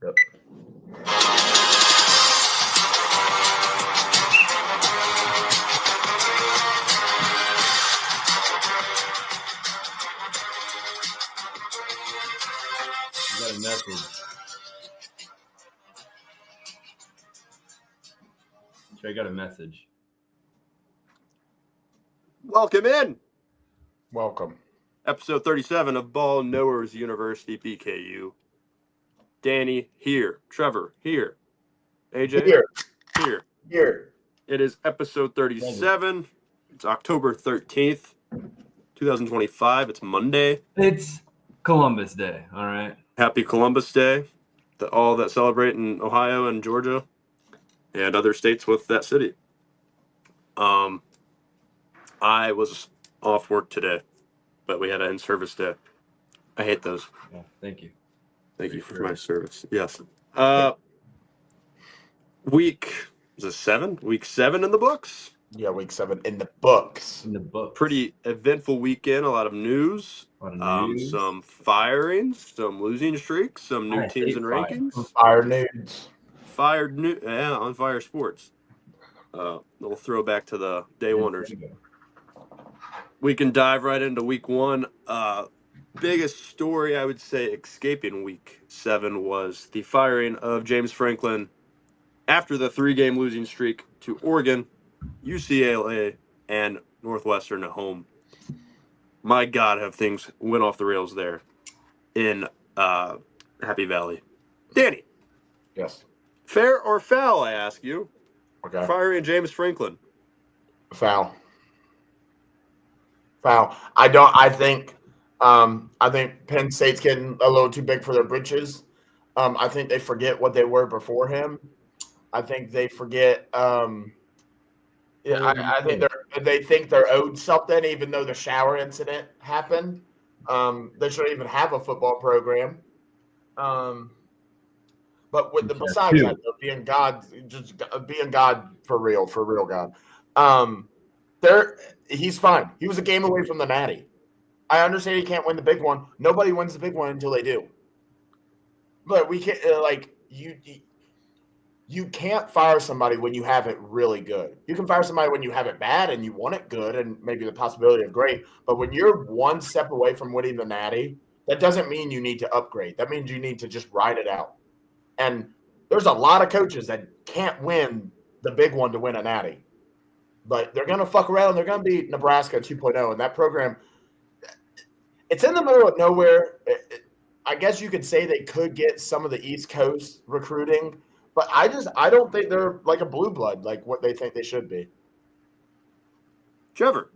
Yep. You got a message. I got a message. Welcome in. Welcome. Episode 37 of Ball Knowers University BKU. Danny here. Trevor here. AJ Here. It is episode 37. It's October 13th, 2025. It's Monday. It's Columbus Day, all right? Happy Columbus Day to all that celebrate in Ohio and Georgia and other states with that city. I was off work today, but we had an in-service day. I hate those. Yeah, thank you. Thank you for my service. Yes. Week 7 in the books. Yeah, week 7 in the books. Pretty eventful weekend. A lot of news. Some firings, some losing streaks, some new teams and rankings. Fire nudes. On Fire Sports. Little throwback to the day oneers. We can dive right into week 1. Biggest story, I would say, escaping week 7 was the firing of James Franklin after the 3-game losing streak to Oregon, UCLA, and Northwestern at home. My God, have things went off the rails there in Happy Valley. Danny. Yes. Fair or foul, I ask you? Okay. Firing James Franklin. Foul. I think Penn State's getting a little too big for their britches. I think they forget what they were before him. I think they forget. I think they think they're owed something, even though the shower incident happened. They shouldn't even have a football program. But besides that, though, being God, just being God for real God. He's fine. He was a game away from the Natty. I understand he can't win the big one. Nobody wins the big one until they do. But we can't you can't fire somebody when you have it really good. You can fire somebody when you have it bad and you want it good and maybe the possibility of great. But when you're one step away from winning the Natty, that doesn't mean you need to upgrade. That means you need to just ride it out. And there's a lot of coaches that can't win the big one to win a Natty. But they're going to fuck around. They're going to beat Nebraska 2.0. And that program, it's in the middle of nowhere. I guess you could say they could get some of the East Coast recruiting. But I don't think they're like a blue blood, like what they think they should be. Trevor,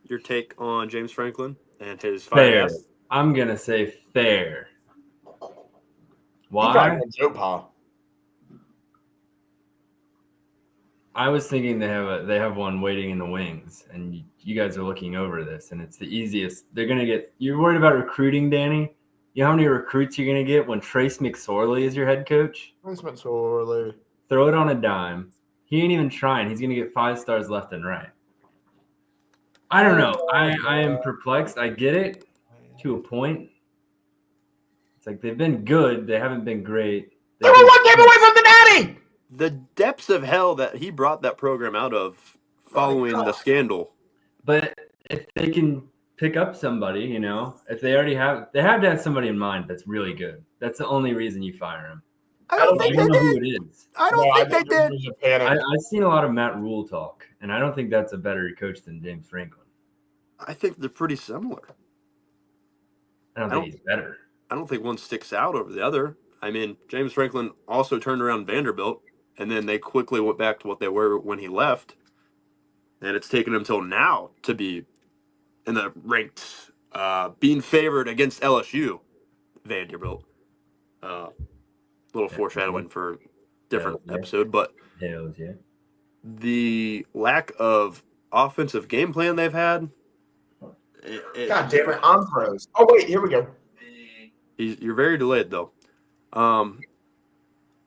your take on James Franklin and his fair. I'm going to say fair. Why? Joe Pa. I was thinking they have one waiting in the wings, and you guys are looking over this, and it's the easiest. They're gonna get. You're worried about recruiting, Danny? You know how many recruits you're gonna get when Trace McSorley is your head coach? Trace McSorley. Throw it on a dime. He ain't even trying. He's gonna get 5 stars left and right. I don't know. I am perplexed. I get it to a point. It's like they've been good. They haven't been great. They were one game away from the Natty. The depths of hell that he brought that program out of following the scandal. But if they can pick up somebody, if they already have to have somebody in mind that's really good. That's the only reason you fire him. I don't think they know did. Who it is. I don't think they did. I've seen a lot of Matt Rule talk, and I don't think that's a better coach than James Franklin. I think they're pretty similar. I don't think he's better. I don't think one sticks out over the other. I mean, James Franklin also turned around Vanderbilt, and then they quickly went back to what they were when he left. And it's taken him till now to be in the ranked, being favored against LSU, Vanderbilt. Little foreshadowing for different episode, but the lack of offensive game plan they've had. God damn it, I'm froze. Oh wait, here we go. You're very delayed though.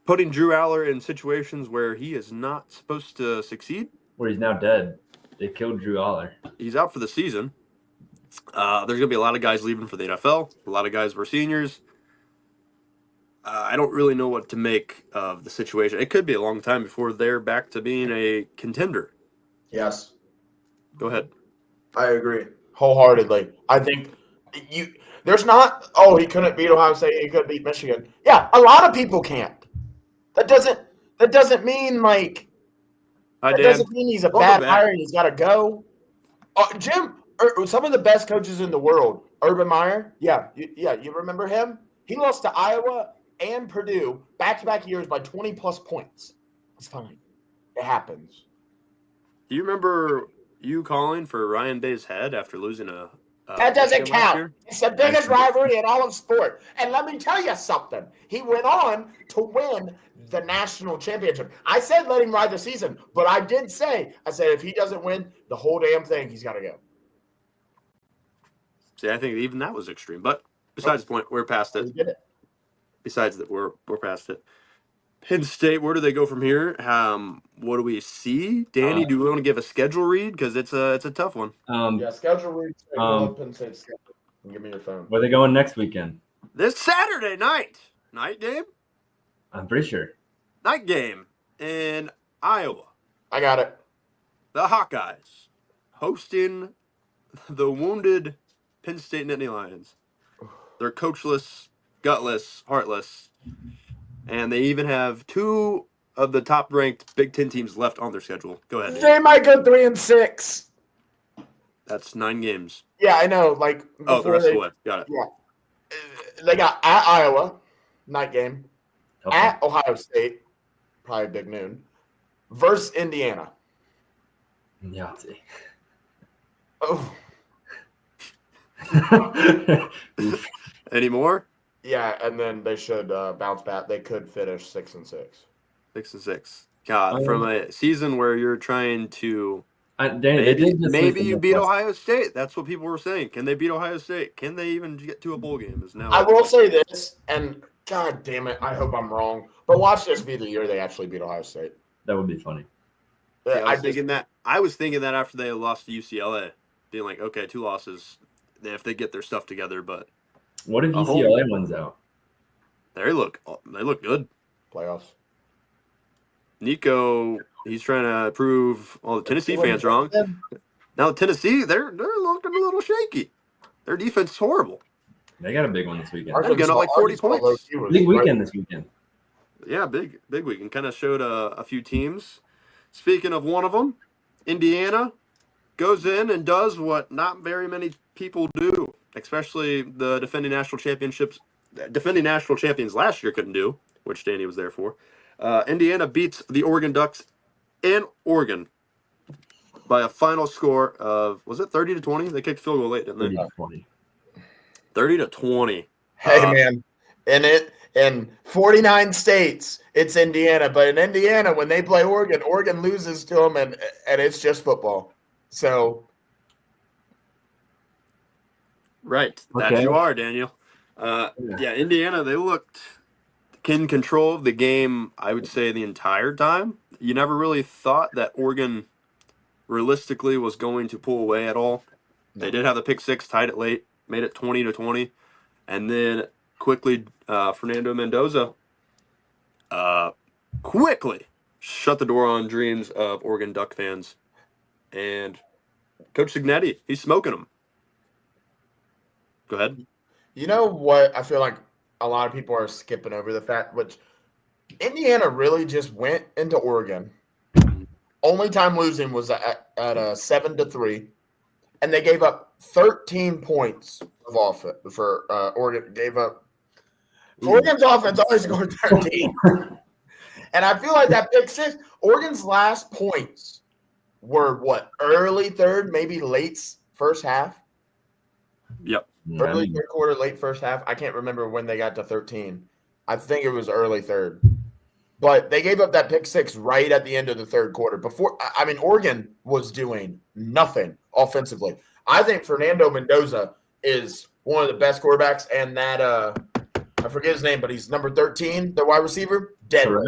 Putting Drew Aller in situations where he is not supposed to succeed. Where he's now dead. They killed Drew Aller. He's out for the season. There's going to be a lot of guys leaving for the NFL. A lot of guys were seniors. I don't really know what to make of the situation. It could be a long time before they're back to being a contender. Yes, Go ahead. I agree wholeheartedly. I think there's not. Oh, he couldn't beat Ohio State. He couldn't beat Michigan. Yeah, a lot of people can't. That doesn't mean like Hi, that Dan. doesn't mean he's a Welcome bad back. hire and he's got to go. Jim, some of the best coaches in the world, Urban Meyer. Yeah, you remember him? He lost to Iowa and Purdue back-to-back years by 20-plus points. It's fine. It happens. Do you remember you calling for Ryan Day's head after losing a That doesn't Michigan last count. year? It's the biggest rivalry in all of sport. And let me tell you something. He went on to win the national championship. I said let him ride the season, but I said if he doesn't win the whole damn thing, he's got to go. See, I think even that was extreme. But besides the point, we're past He it. did it. Besides that, we're past it. Penn State, where do they go from here? What do we see? Danny, do we want to give a schedule read? Because it's a tough one. Schedule read. Penn State schedule. Give me your phone. Where are they going next weekend? This Saturday night game? I'm pretty sure. Night game in Iowa. I got it. The Hawkeyes hosting the wounded Penn State Nittany Lions. They're coachless, gutless, heartless, and they even have 2 of the top-ranked Big Ten teams left on their schedule. Go ahead, Danny. They might go 3-6. That's 9 games. Yeah, I know. Like The rest of the way. Got it. Yeah. They got at Iowa, night game. Okay. At Ohio State, probably big noon. Versus Indiana. Yahtzee. Oh, Any more? yeah, and then they should bounce back. They could finish 6-6. 6-6. God, from a season where you're trying to maybe you beat Ohio State. That's what people were saying. Can they beat Ohio State? Can they even get to a bowl game? Is now. I will say this, and God damn it, I hope I'm wrong. But watch this be the year they actually beat Ohio State. That would be funny. Yeah, I was thinking that after they lost to UCLA, being like, okay, 2 losses, if they get their stuff together. But what if UCLA wins out? They look good. Playoffs. Nico, he's trying to prove all the Tennessee fans wrong. Now Tennessee, they're looking a little shaky. Their defense is horrible. They got a big one this weekend. They're getting like 40 points. Big weekend this weekend. Yeah, big weekend. Kind of showed a few teams. Speaking of one of them, Indiana goes in and does what not very many people do, especially the defending national champions last year couldn't do, which Danny was there for. Indiana beats the Oregon Ducks in Oregon by a final score of, was it 30-20? They kicked field goal late, didn't they? 30-20. 30-20. Hey, man. In 49 states, it's Indiana. But in Indiana, when they play Oregon, Oregon loses to them, and it's just football. So. Right. That you are, Daniel. Yeah, Indiana, they looked in control of the game, I would say, the entire time. You never really thought that Oregon realistically was going to pull away at all. They did have the pick 6, tied it late, made it 20-20. And then quickly, Fernando Mendoza quickly shut the door on dreams of Oregon Duck fans. And Coach Cignetti, he's smoking them. Go ahead. You know what? I feel like a lot of people are skipping over the fact, which Indiana really just went into Oregon. Only time losing was at a 7-3, and they gave up 13 points of offense for Oregon. Oregon's offense always scored 13, and I feel like that pick 6. Oregon's last points were what, early third, maybe late first half. Yep. Early third quarter, late first half. I can't remember when they got to 13. I think it was early third. But they gave up that pick 6 right at the end of the third quarter. Oregon was doing nothing offensively. I think Fernando Mendoza is one of the best quarterbacks, and that I forget his name, but he's number 13, the wide receiver. Deadly.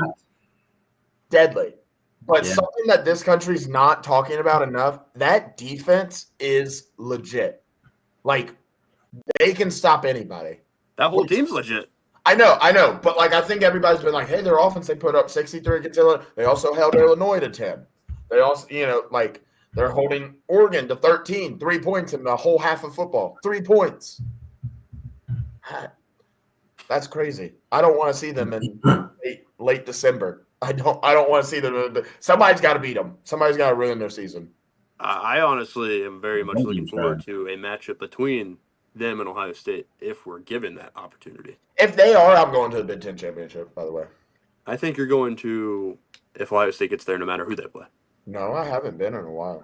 But something that this country's not talking about enough, that defense is legit. Like, they can stop anybody. That whole team's legit. I know, but like I think everybody's been like, hey, their offense they put up 63 against Illinois. They also held Illinois to 10. They also, like they're holding Oregon to 13, 3 points in the whole half of football. 3 points. That's crazy. I don't want to see them in late December. I don't want to see them. Somebody's got to beat them. Somebody's got to ruin their season. I honestly am very much looking forward to a matchup between them and Ohio State if we're given that opportunity. If they are, I'm going to the Big Ten championship. By the way, I think you're going to if Ohio State gets there, no matter who they play. No, I haven't been in a while.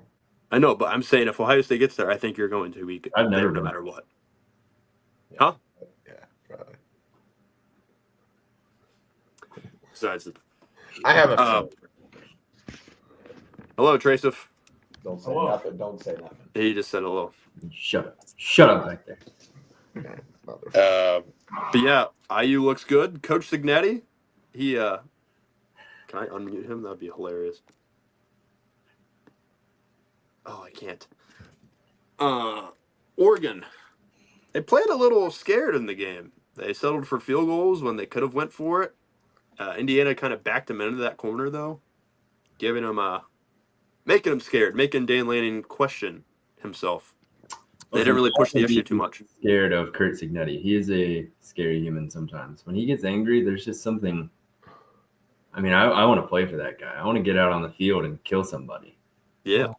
I know, but I'm saying if Ohio State gets there, I think you're going to be I've never there no been. matter what. Yeah. Huh? Yeah, probably. Besides, I have a. Hello, Tracef. Don't say nothing. Don't say nothing. He just said hello. Shut up back there. But yeah, IU looks good. Coach Signetti, he can I unmute him? That'd be hilarious. Oh, I can't. Oregon. They played a little scared in the game. They settled for field goals when they could have went for it. Indiana kind of backed them into that corner though, giving them making them scared, making Dan Lanning question himself. They didn't really push the issue too much. Scared of Kurt Signetti. He is a scary human sometimes. When he gets angry, there's just something. I mean, I want to play for that guy. I want to get out on the field and kill somebody. Yeah.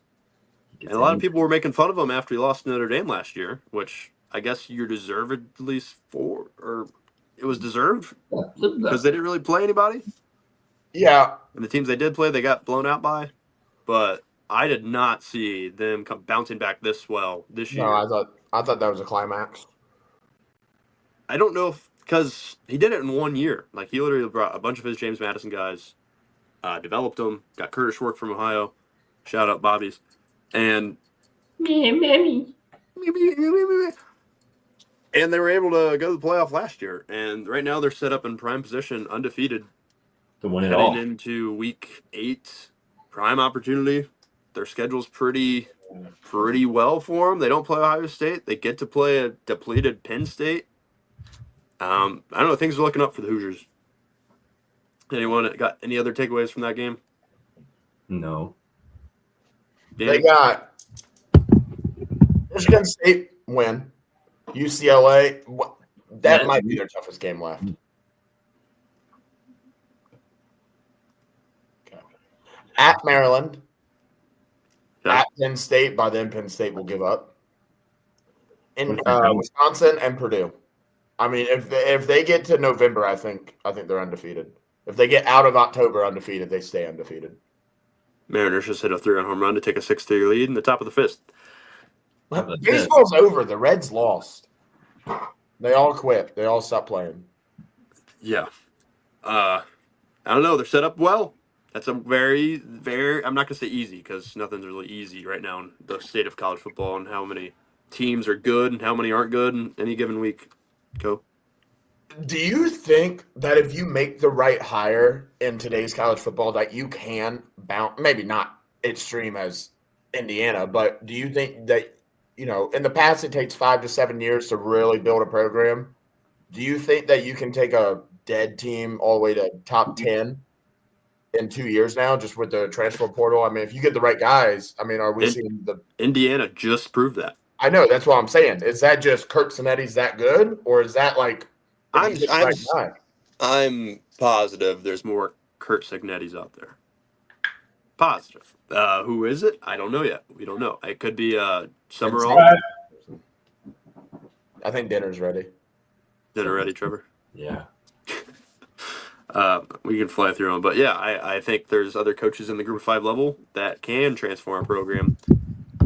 And a lot of people were making fun of him after he lost to Notre Dame last year, which I guess you're deservedly for, or it was deserved because they didn't really play anybody. Yeah. And the teams they did play, they got blown out by. But I did not see them come bouncing back this well this year. No, I thought that was a climax. I don't know if because he did it in 1 year. Like he literally brought a bunch of his James Madison guys, developed them, got Curtis Schwartz from Ohio, shout out Bobby's, and and they were able to go to the playoff last year. And right now they're set up in prime position, undefeated, to win it all. heading into week 8, prime opportunity. Their schedule's pretty well for them. They don't play Ohio State. They get to play a depleted Penn State. I don't know. Things are looking up for the Hoosiers. Anyone got any other takeaways from that game? No. Danny? They got Michigan State win. UCLA. That might be their toughest game left. Okay. At Maryland. Yeah. At Penn State. By then, Penn State will give up. In Wisconsin and Purdue. I mean, if they get to November, I think they're undefeated. If they get out of October undefeated, they stay undefeated. Mariners just hit a 3-run home run to take a 6-3 lead in the top of the fifth. Baseball's over. The Reds lost. They all quit. They all stopped playing. Yeah. I don't know. They're set up well. That's a very, very – I'm not going to say easy because nothing's really easy right now in the state of college football and how many teams are good and how many aren't good in any given week. Go. Do you think that if you make the right hire in today's college football that you can bounce – maybe not extreme as Indiana, but do you think that, in the past it takes 5 to 7 years to really build a program? Do you think that you can take a dead team all the way to top 10 in 2 years now just with the transfer portal? I mean, if you get the right guys, I mean, are we seeing the – Indiana just proved that. I know. That's what I'm saying. Is that just Kurt Sinetti's that good, or is that like I'm positive there's more Kurt Signettis out there. Positive. Who is it? I don't know yet. We don't know. It could be Summerall. I think dinner's ready. Dinner ready, Trevor? Yeah. We can fly through them. But yeah, I think there's other coaches in the Group of 5 level that can transform a program.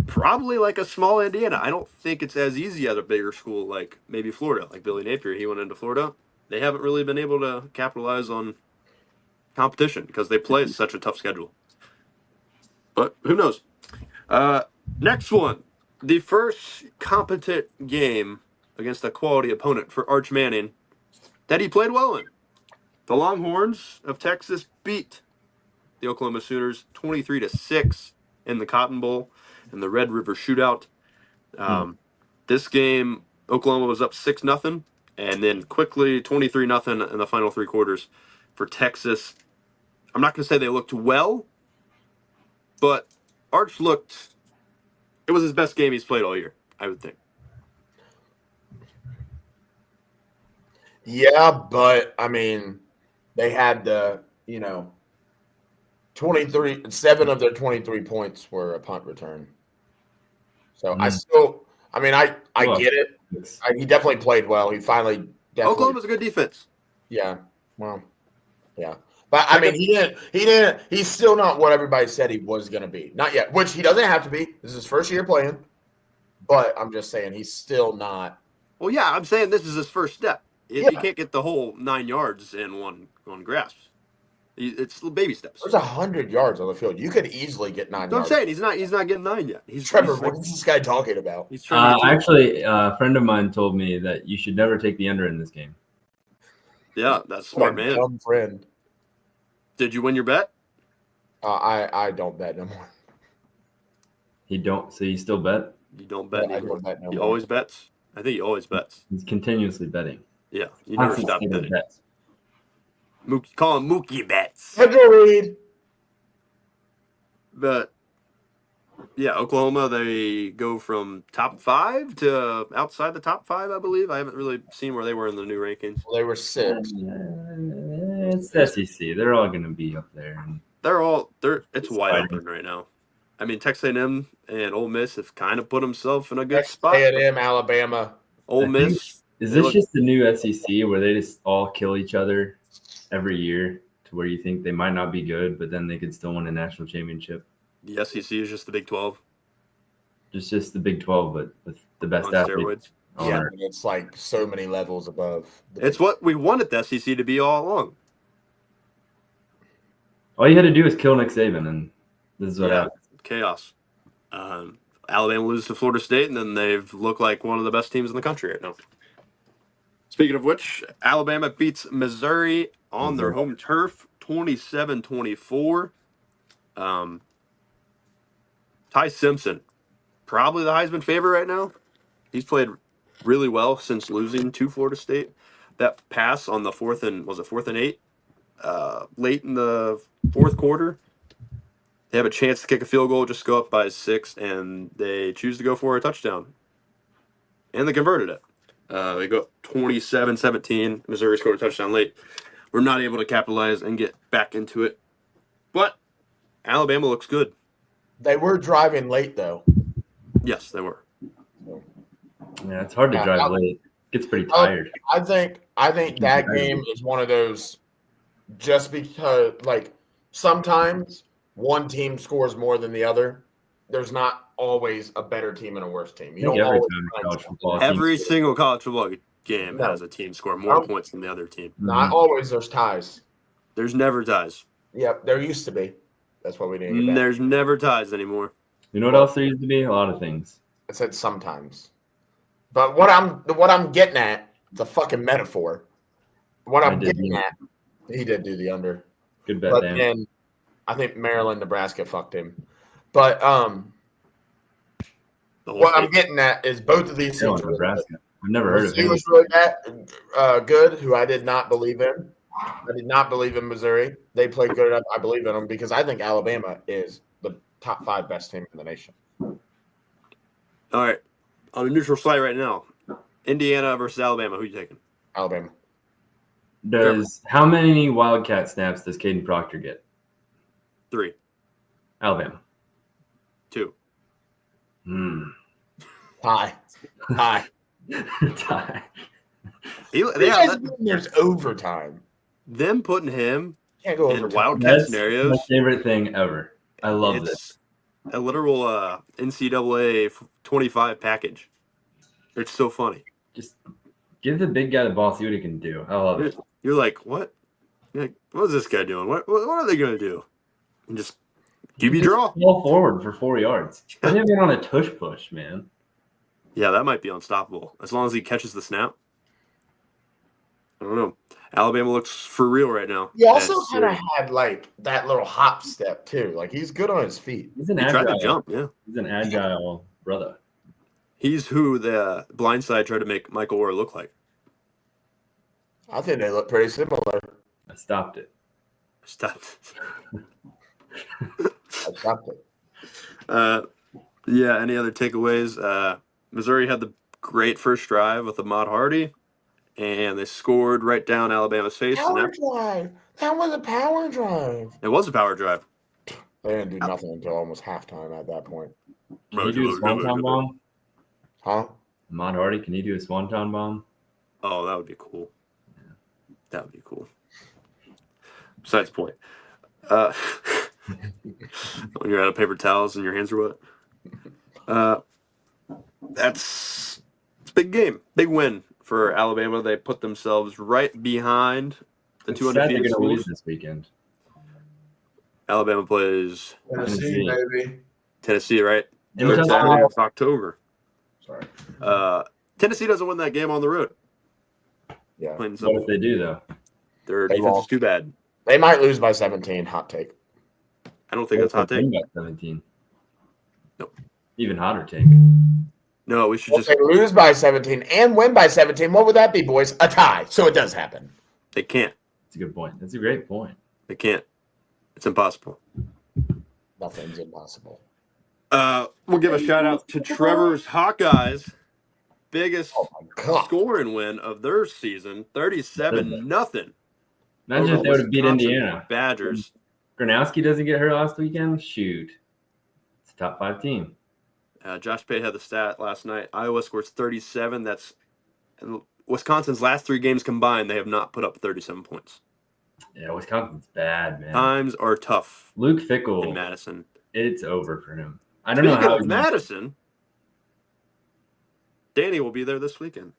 Probably like a small Indiana. I don't think it's as easy at a bigger school like maybe Florida. Like Billy Napier, he went into Florida. They haven't really been able to capitalize on competition because they play such a tough schedule. But who knows? Next one. The first competent game against a quality opponent for Arch Manning that he played well in. The Longhorns of Texas beat the Oklahoma Sooners 23-6 in the Cotton Bowl and the Red River Shootout. This game, Oklahoma was up 6-0, And then quickly 23-0 in the final three quarters for Texas. I'm not going to say they looked well, but Arch looked – it was his best game he's played all year, I would think. Yeah, but, I mean, they had the, 7 of their 23 points were a punt return. So I get it. He definitely played well. He finally definitely. Oklahoma's a good defense. Yeah. Well, yeah. But I mean, he's still not what everybody said he was going to be. Not yet, which he doesn't have to be. This is his first year playing. But I'm just saying he's still not. Well, yeah, I'm saying this is his first step. If you can't get the whole 9 yards in one grasp, it's baby steps. There's 100 yards on the field. You could easily get 9 yards. I'm saying he's not getting 9 yet. Trevor, what is this guy talking about? He's trying to actually, a friend of mine told me that you should never take the under in this game. Yeah, that's smart, man. Dumb friend. Did you win your bet? I don't bet no more. So you still bet? You don't bet anymore. I don't bet no He more. always bets? I think he always bets. He's continuously betting. Yeah, you never stop betting. Bets. Call him Mookie Bets. Agreed. But, yeah, Oklahoma, they go from top 5 to outside the top 5, I believe. I haven't really seen where they were in the new rankings. Well, they were 6. It's the SEC. They're all going to be up there. It's wide open right now. I mean, Texas A&M and Ole Miss have kind of put themselves in a good spot. A&M, Alabama. Ole Miss. Is this just the new SEC where they just all kill each other every year to where you think they might not be good, but then they could still win a national championship? The SEC is just the Big 12. Just the Big 12, but with the best On athletes. steroids. Yeah, it's like so many levels above. It's what we wanted the SEC to be all along. All you had to do is kill Nick Saban, and this is what happened. Chaos. Alabama loses to Florida State, and then they've looked like one of the best teams in the country right now. Speaking of which, Alabama beats Missouri on their home turf, 27-24. Ty Simpson, probably the Heisman favorite right now. He's played really well since losing to Florida State. That pass on the 4th and 8? Late in the fourth quarter, they have a chance to kick a field goal, just go up by 6, and they choose to go for a touchdown. And they converted it. They go 27-17. Missouri scored a touchdown late. We're not able to capitalize and get back into it. But Alabama looks good. They were driving late, though. Yes, they were. Yeah, it's hard to drive late. It gets pretty tired. I think that game is one of those just because, like, sometimes one team scores more than the other. There's not always a better team and a worse team. You don't always every single college football game has a team score more points than the other team. Not always. There's ties. There's never ties. Yep, there used to be. That's what we didn't get back. There's never ties anymore. You know what else there used to be? A lot of things. I said sometimes. But what I'm getting at, it's a fucking metaphor. What I'm getting at, he did do the under. Good bet, but Dan. then I think Maryland, Nebraska fucked him. But what I'm getting at is both of these teams. Nebraska. I've never heard of him. He was really good, who I did not believe in. I did not believe in Missouri. They played good enough. I believe in them because I think Alabama is the top 5 best team in the nation. All right. On a neutral site right now, Indiana versus Alabama. Who are you taking? Alabama. How many Wildcat snaps does Caden Proctor get? 3. Alabama. 2. Tie. Tie. There's overtime. Them putting him Can't go in overtime. Wildcat scenarios. My favorite thing ever. I love this. A literal NCAA 25 package. It's so funny. Just give the big guy the ball, see what he can do. I love it. You're like, what? You're like, what is this guy doing? What are they going to do? And just QB draw. Ball forward for 4 yards. Put him in on a tush push, man. Yeah, that might be unstoppable. As long as he catches the snap. I don't know. Alabama looks for real right now. He also kind of had like that little hop step too. Like he's good on his feet. He tried to jump, yeah. He's an agile brother. He's who the blind side tried to make Michael Orr look like. I think they look pretty similar. I stopped it. Stop. I stopped it. Yeah, any other takeaways? Missouri had the great first drive with Ahmad Hardy, and they scored right down Alabama's face. Power drive. That was a power drive. It was a power drive. They didn't do nothing until almost halftime at that point. Can you do a swanton bomb? Huh? Ahmad Hardy, can you do a swanton bomb? Oh, that would be cool. That would be cool. Besides the point. When you're out of paper towels and your hands are wet. It's a big game. Big win for Alabama. They put themselves right behind the two undefeated They're going to schools. lose this weekend. Alabama plays Tennessee, baby. Tennessee, right? In Third Tuscaloosa. Saturday of October. Sorry. Tennessee doesn't win that game on the road. Yeah. Plain and What if simple. they do, though? Their They defense won't. is too bad. They might lose by 17. Hot take. I don't think that's a hot take. Win by 17. Nope. Even hotter take. No, we should If just. they lose by 17 and win by 17, what would that be, boys? A tie. So it does happen. They can't. That's a good point. That's a great point. They can't. It's impossible. Nothing's impossible. We'll give a shout out to Trevor's Hawkeyes. Biggest Oh my God. scoring win of their season, 37-0. Imagine if they would have beat Wisconsin Indiana. Badgers. Gronowski doesn't get hurt last weekend? Shoot. It's a top 5 team. Josh Pate had the stat last night. Iowa scores 37. That's Wisconsin's last 3 games combined. They have not put up 37 points. Yeah, Wisconsin's bad, man. Times are tough Luke in Fickell, Madison. it's over for him. I don't know Speaking how of Madison, Danny will be there this weekend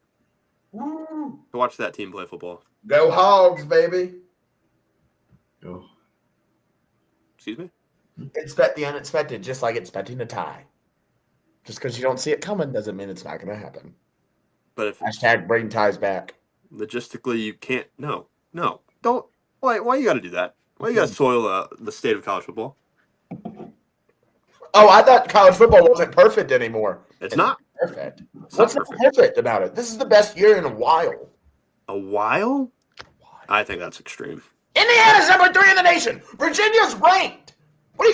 Woo. to watch that team play football. Go Hogs, baby. Oh. Excuse me? Expect the unexpected, just like expecting a tie. Just because you don't see it coming doesn't mean it's not going to happen. But if Hashtag bring ties back. logistically you can't, no, don't. Why you got to do that? Why you got to soil the state of college football? Oh, I thought college football wasn't perfect anymore. It's not. Perfect. It's What's not not perfect about it? This is the best year in a while. A while? I think that's extreme. Indiana's number 3 in the nation. Virginia's ranked. What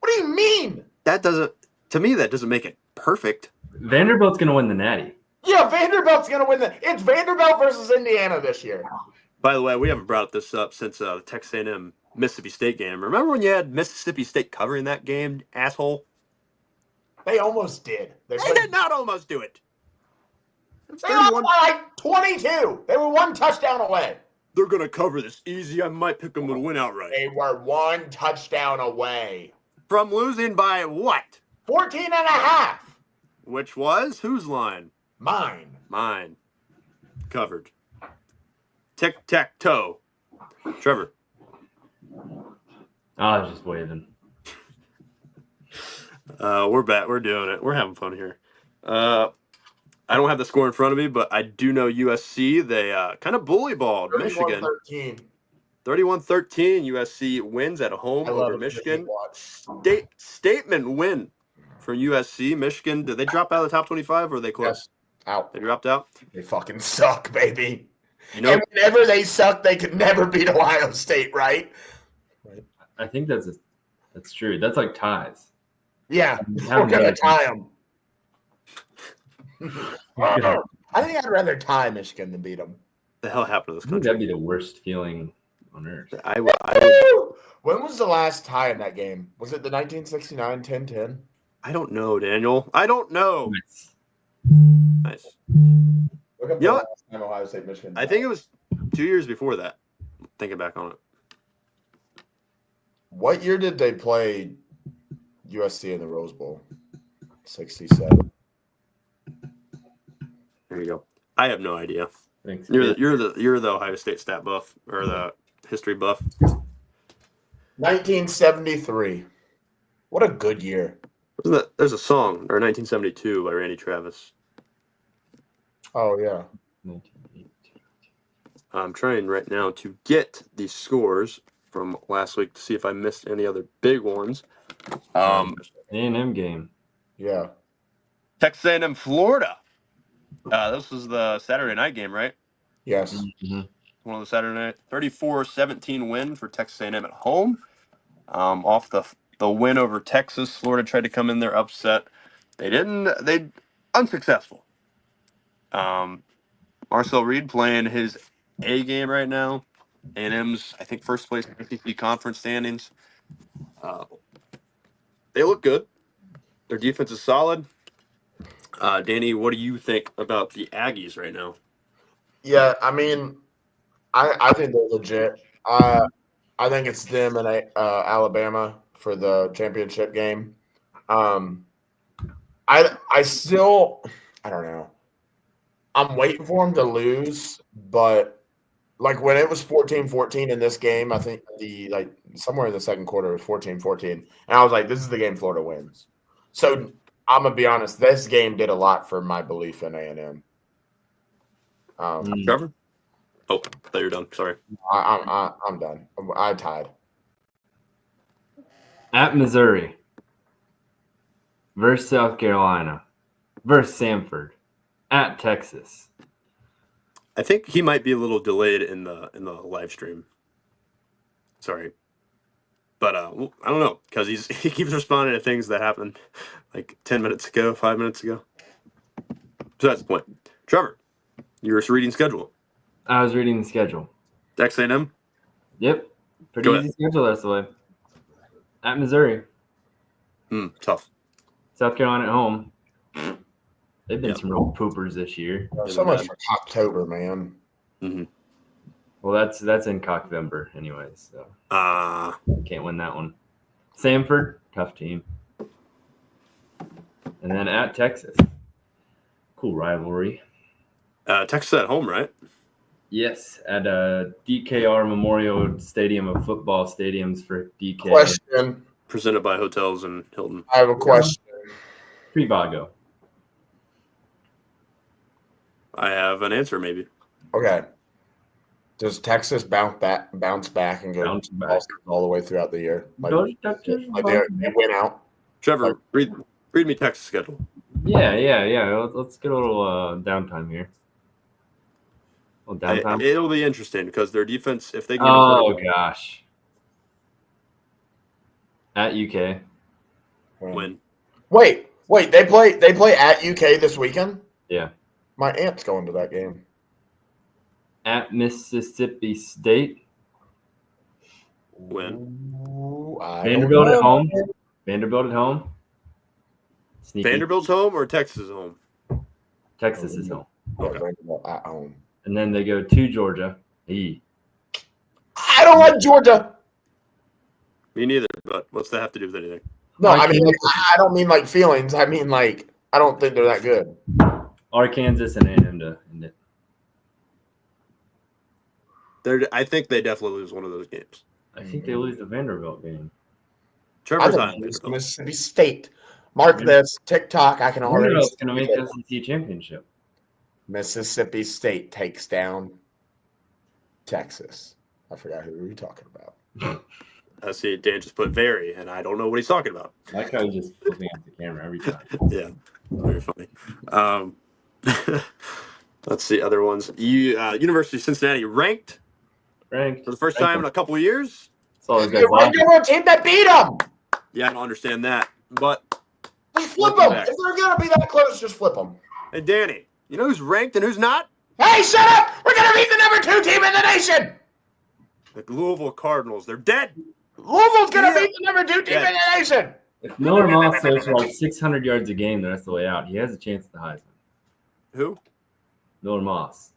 do you mean? To me, that doesn't make it perfect. Vanderbilt's going to win the Natty. Yeah, Vanderbilt's going to win It's Vanderbilt versus Indiana this year. By the way, we haven't brought this up since the Texas A&M Mississippi State game. Remember when you had Mississippi State covering that game, asshole? They almost did. They did not almost do it. They lost by like 22. They were 1 touchdown away. They're going to cover this easy. I might pick them to win outright. They were 1 touchdown away. From losing by what? 14 and a half. Which was? Whose line? Mine. Mine. Covered. Tic-tac-toe. Trevor. I was just waving. We're back. We're doing it. We're having fun here. I don't have the score in front of me, but I do know USC. They kind of bully balled Michigan. 31-13. 31-13. USC wins at home over Michigan. Statement win from USC. Michigan, did they drop out of the top 25 or are they close? Yes. Out. They dropped out? They fucking suck, baby. You know, And whenever they suck, they can never beat Ohio State, right? I think that's true. That's like ties. Yeah, How we're gonna many- tie them. I think I'd rather tie Michigan than beat them. the hell happened to this I think that'd country? be the worst feeling on earth. I would. When was the last tie in that game? Was it the 1969 10-10? I don't know, Daniel. I don't know. Nice. Nice. Look up You know the what? last time Ohio State Michigan. I think it was 2 years before that. Thinking back on it. What year did they play USC in the Rose Bowl? 67. There you go. I have no idea. Thanks. You're the Ohio State stat buff or the history buff. 1973. What a good year. Wasn't that? There's a song or 1972 by Randy Travis. Oh, yeah. I'm trying right now to get the scores from last week to see if I missed any other big ones. A&M game. Yeah. Texas A&M, Florida. This was the Saturday night game, right? Yes. Mm-hmm. one of the Saturday night 34-17 win for Texas A&M at home. Off the win over Texas, Florida tried to come in there upset. They didn't. They unsuccessful. Marcel Reed playing his A game right now. A&M's, I think, first place in SEC conference standings. They look good. Their defense is solid. Danny, what do you think about the Aggies right now? Yeah, I mean, I think they're legit. I think it's them and Alabama for the championship game. I still, I don't know. I'm waiting for them to lose, but like when it was 14-14 in this game, I think somewhere in the second quarter it was 14-14, and I was like, this is the game Florida wins. So I'm gonna be honest, this game did a lot for my belief in A&M. Trevor? Oh, I thought you were done. Sorry. I'm done. I tied. At Missouri versus South Carolina versus Samford at Texas. I think he might be a little delayed in the live stream. Sorry, but I don't know because he keeps responding to things that happened like 10 minutes ago, 5 minutes ago. So that's the point. Trevor, you were reading schedule. I was reading the schedule. Texas A&M. Yep, pretty easy schedule that's the way. At Missouri. Tough. South Carolina at home. They've been some real poopers this year. So much for October, man. Mm-hmm. Well, that's in Cockvember anyways, so can't win that one. Samford, tough team. And then at Texas. Cool rivalry. Texas at home, right? Yes, at DKR Memorial Stadium of football stadiums for DK. Question. Presented by Hotels and Hilton. I have a question. Trivago. I have an answer, maybe. Okay. Does Texas bounce back and go all the way throughout the year? Like they win out. Trevor, read me Texas schedule. Yeah. Let's get a little downtime here. Downtime. It'll be interesting because their defense, if they can. Gosh. At UK. Win. Wait. They play at UK this weekend? Yeah. My aunt's going to that game. At Mississippi State. Win. Vanderbilt at home. Vanderbilt at home. Sneaky. Vanderbilt's home or Texas is home? Texas is home. Okay. Vanderbilt at home. And then they go to Georgia. I don't like Georgia. Me neither, but what's that have to do with anything? No, I mean, I don't mean like feelings. I mean, like, I don't think they're that good. Arkansas and A&M to end it. I think they definitely lose one of those games. I think they lose the Vanderbilt game. Trevor's I think it's Mississippi State. Mark this. TikTok. I can already. Vanderbilt's going to make the SEC championship. Mississippi State takes down Texas. I forgot who we were talking about. I see Dan just put very, and I don't know what he's talking about. I like how he's just flipping at the camera every time. Yeah, very funny. Let's see other ones. University of Cincinnati ranked for the first time in a couple of years. It's always You're a team that beat them. Yeah, I don't understand that, but just flip them. If they're gonna be that close, just flip them. Hey, Danny, you know who's ranked and who's not? Hey, shut up! We're gonna beat the number 2 team in the nation. The Louisville Cardinals. They're dead. Louisville's gonna beat the number 2 team in the nation. If Miller Moss throws for like 600 yards a game the rest of the way out, he has a chance at the Heisman. Who? Miller Moss.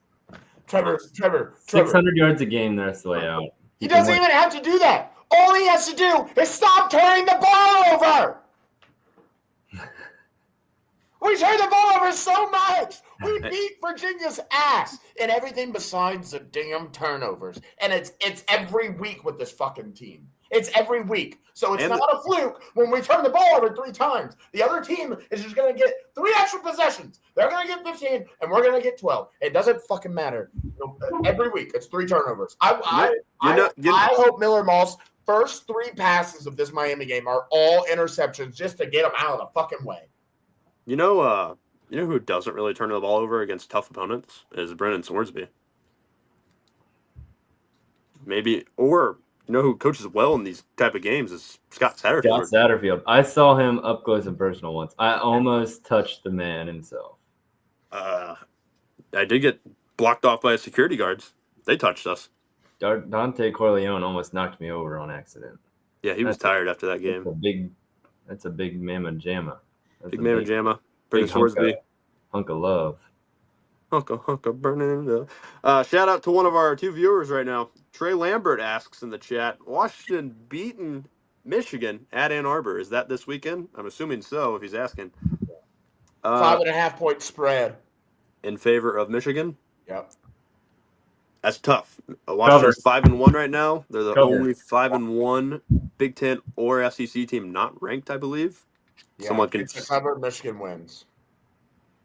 Trevor. 600 yards a game the rest of the way out. He doesn't even have to do that. All he has to do is stop turning the ball over. We turn the ball over so much. We beat Virginia's ass in everything besides the damn turnovers. And it's every week with this fucking team. It's every week. So it's not a fluke when we turn the ball over 3 times. The other team is just going to get 3 extra possessions. They're going to get 15, and we're going to get 12. It doesn't fucking matter. Every week, it's 3 turnovers. I hope Miller Moss' first 3 passes of this Miami game are all interceptions just to get him out of the fucking way. You know who doesn't really turn the ball over against tough opponents is Brennan Swordsby. maybe, or you know who coaches well in these type of games is Scott Scott Satterfield. Satterfield. I saw him up close and personal once. I almost touched the man himself. I did get blocked off by security guards. They touched us. Dante Corleone almost knocked me over on accident. Yeah, he was tired after that game. That's a big mamma jamma. Big mamma jamma. Big Brendan hunk of love. Hunka burning up. Shout out to one of our 2 viewers right now. Trey Lambert asks in the chat, Washington beaten Michigan at Ann Arbor. Is that this weekend? I'm assuming so if he's asking. 5.5 point spread. In favor of Michigan? Yep. That's tough. Washington's 5-1 right now. They're the only 5-1 Big Ten or SEC team not ranked, I believe. Yeah, Someone can it's a cover. Michigan wins.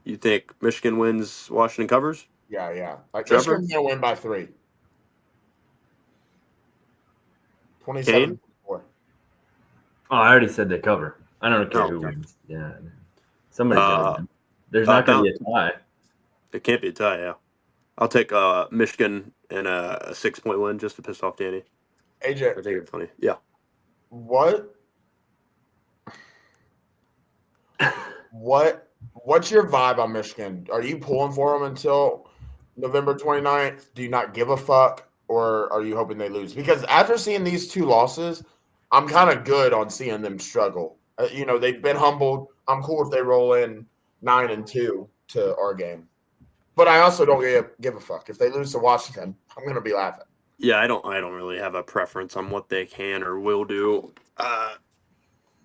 You think Michigan wins? Washington covers? Yeah. Like Michigan's gonna win by 3. 27-4. Oh, I already said they cover. I don't care who wins. Yeah, somebody's gonna win. There's not gonna be a tie. It can't be a tie. Yeah. I'll take Michigan and a 6-point win just to piss off Danny. AJ, I think it's funny. Yeah. What's your vibe on Michigan? Are you pulling for them until November 29th? Do you not give a fuck, or are you hoping they lose? Because after seeing these 2 losses, I'm kind of good on seeing them struggle. They've been humbled. I'm cool if they roll in 9-2 to our game. But I also don't give a fuck. If they lose to Washington, I'm going to be laughing. Yeah, I don't really have a preference on what they can or will do.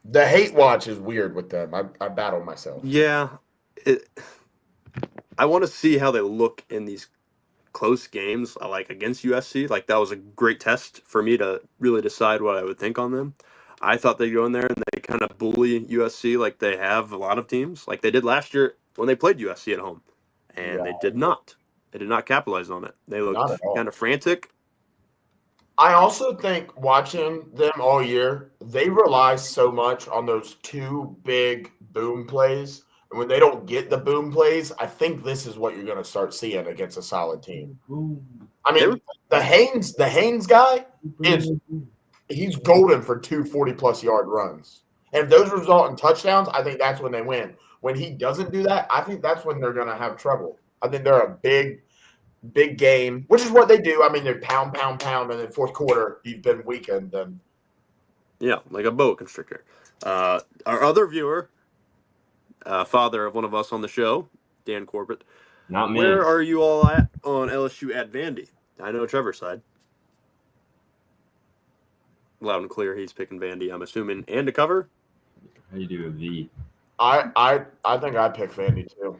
The hate watch is weird with them. I battle myself. Yeah. I want to see how they look in these close games, like against USC. Like, that was a great test for me to really decide what I would think on them. I thought they'd go in there and they kind of bully USC like they have a lot of teams. Like they did last year when they played USC at home. And they did not. They did not capitalize on it. They looked kind of frantic. I also think watching them all year, they rely so much on those 2 big boom plays. And when they don't get the boom plays, I think this is what you're going to start seeing against a solid team. I mean, the Haynes guy he's golden for 2 40-plus yard runs. And if those result in touchdowns, I think that's when they win. When he doesn't do that, I think that's when they're going to have trouble. I think they're a big game, which is what they do. I mean, they're pound, and then fourth quarter, you've been weakened. Yeah, like a boa constrictor. Our other viewer, father of one of us on the show, Dan Corbett. Not me. Where are you all at on LSU at Vandy? I know Trevor's side. Loud and clear, he's picking Vandy, I'm assuming, and to cover. How do you do a V? I think I'd pick Vandy too.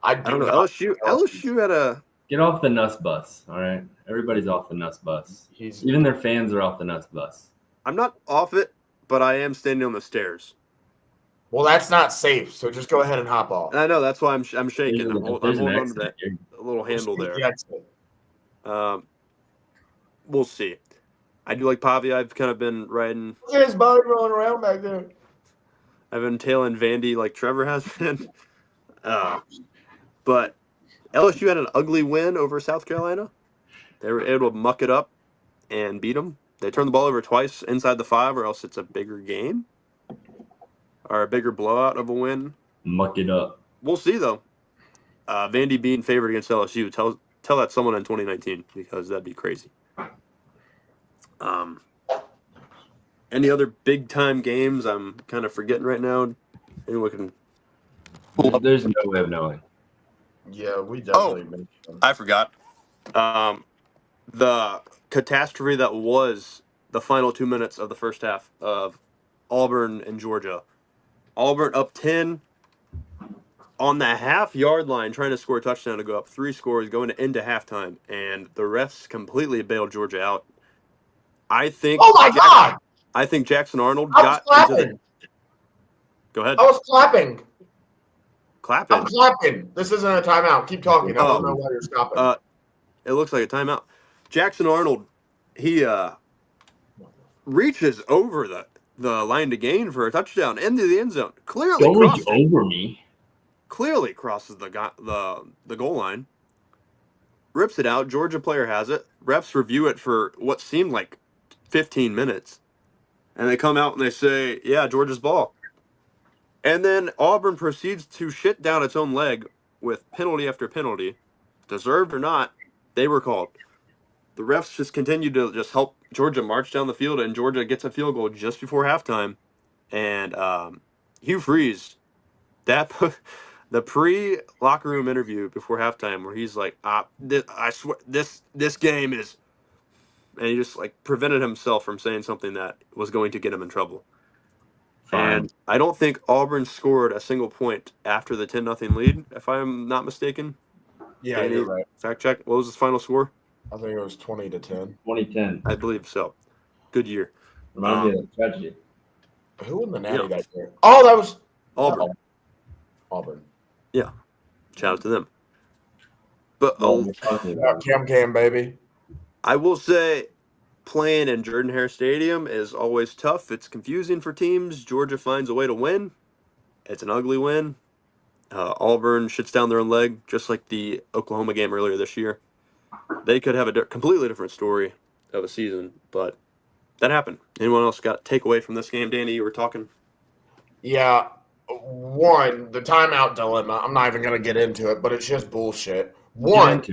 I don't know. LSU had a get off the Nuss bus. All right, everybody's off the Nuss bus. Even their fans are off the Nuss bus. I'm not off it, but I am standing on the stairs. Well, that's not safe, so just go ahead and hop off. I know, that's why I'm shaking. I'm holding on to that little handle there. We'll see. I do like Pavia. I've kind of been riding. Look at his body rolling around back there. I've been tailing Vandy like Trevor has been. But LSU had an ugly win over South Carolina. They were able to muck it up and beat them. They turned the ball over twice inside the 5, or else it's a bigger game. Or a bigger blowout of a win. Muck it up. We'll see, though. Vandy being favored against LSU. Tell that someone in 2019, because that'd be crazy. Any other big-time games I'm kind of forgetting right now? Anyone can pull up. There's no way of knowing. Yeah, we definitely mentioned them. I forgot. The catastrophe that was the final 2 minutes of the first half of Auburn and Georgia. Auburn up 10 on the half-yard line, trying to score a touchdown to go up 3 scores, going into halftime, and the refs completely bailed Georgia out. I think. Oh my God! I think Jackson Arnold got into the. Go ahead. I was clapping. Clapping. I'm clapping. This isn't a timeout. Keep talking. I don't know why you're stopping. It looks like a timeout. Jackson Arnold, he reaches over the line to gain for a touchdown into the end zone. Clearly, don't reach over me. Clearly crosses the goal line. rips it out. Georgia player has it. Refs review it for what seemed like 15 minutes. And they come out and they say, yeah, Georgia's ball. And then Auburn proceeds to shit down its own leg with penalty after penalty. Deserved or not, they were called. The refs just continue to just help Georgia march down the field, and Georgia gets a field goal just before halftime. And Hugh Freeze, the pre-locker room interview before halftime where he's like, I swear, this game is... And he just like prevented himself from saying something that was going to get him in trouble. Fine. And I don't think Auburn scored a single point after the 10-0 lead, if I'm not mistaken. Yeah, Danny, you're right. fact check. What was his final score? I think it was 20-10. 2010. I believe so. Good year. Reminds me of tragedy. Who won the Natty Yeah. that year? Oh, that was Auburn. Auburn. Shout out to them. But Cam, baby. I will say, playing in Jordan-Hare Stadium is always tough. It's confusing for teams. Georgia finds a way to win. It's an ugly win. Auburn shits down their own leg, just like the Oklahoma game earlier this year. They could have a completely different story of a season, but that happened. Anyone else got takeaway from this game? Danny, you were talking. Yeah. One, the timeout dilemma. I'm not even going to get into it, but it's just bullshit. One,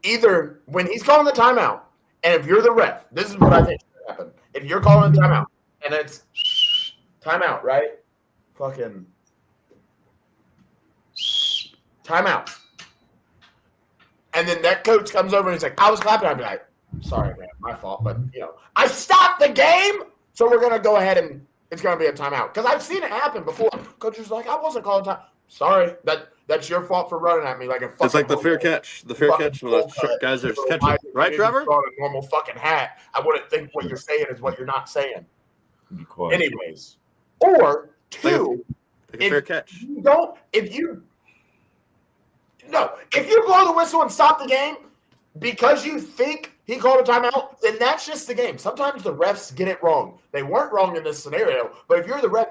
either when he's calling the timeout, and if you're the ref, this is what I think should happen. If you're calling a timeout, and it's timeout, right? Fucking timeout. And then that coach comes over and he's like, I was clapping. I'd be like, sorry, man, my fault. But, I stopped the game, so we're going to go ahead and it's going to be a timeout. Because I've seen it happen before. Coach was like, I wasn't calling time. Sorry, that's your fault for running at me like a fucking... It's like the fair catch. The fair catch when the guys are just catching. Right, Trevor? On a normal fucking hat. I wouldn't think what you're saying is what you're not saying. Anyways. Or, two, like a fair catch. If you blow the whistle and stop the game because you think he called a timeout, then that's just the game. Sometimes the refs get it wrong. They weren't wrong in this scenario, but if you're the ref,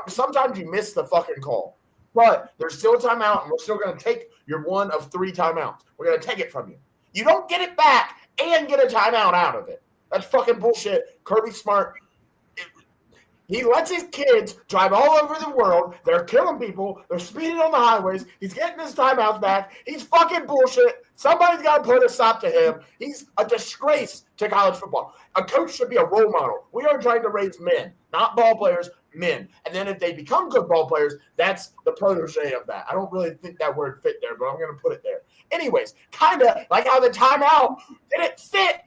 sometimes you miss the fucking call. But there's still a timeout, and we're still going to take your one of 3 timeouts. We're going to take it from you. You don't get it back and get a timeout out of it. That's fucking bullshit. Kirby Smart, he lets his kids drive all over the world. They're killing people. They're speeding on the highways. He's getting his timeouts back. He's fucking bullshit. Somebody's got to put a stop to him. He's a disgrace to college football. A coach should be a role model. We are trying to raise men, not ball players, men. And then if they become good ball players, that's the protege of that. I don't really think that word fit there, but I'm going to put it there. Anyways, kind of like how the timeout didn't fit.